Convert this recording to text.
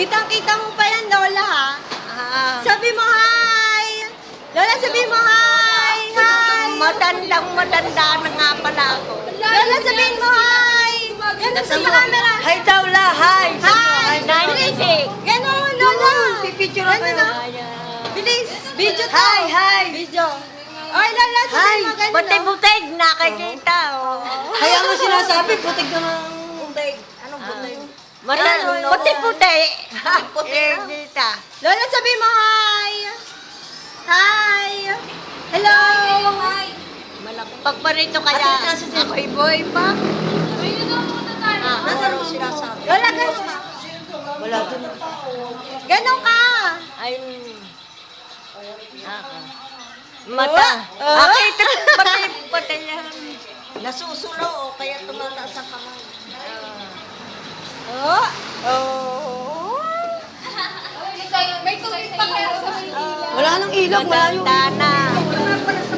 Kitang-kita mo pa yan, Lola, ha? Ah, Sabi mo, hi! Lola, sabi mo, hi! Hi! matanda na nga pala ako. Lola, sabihin mo, hi! Ganun sa camera. Hi daw la, hi! Hi! Naninig! Ganun, Lola! Pipicture ako Ganun, yun. oh. Bilis! Video to! Hi, hi! Video! Ay, Lola, Hi! sabihin mo, ganun, oh. Butig-butig, nakikita. Oh. Kaya mo sinasabi, putik na ng butig. Anong butig? Puti-puti. Puti Eh, na. kita. Lola, sabihin mo, hi! Hi! Hello! Pag pa rito kaya, Ate, nasa siya? ako'y boy pa. Nasaan mo sinasabi? Lola, ganun. Wala dun. Ganun ka! Ay, mata. Oh. Akita puti-puti yan. Nasusulo o kaya tumataas ang kamay. Oh! Oh! May tubig pa kaya sa Maynila. Wala nang ilaw, wala yung Matanda na. Wala pala sa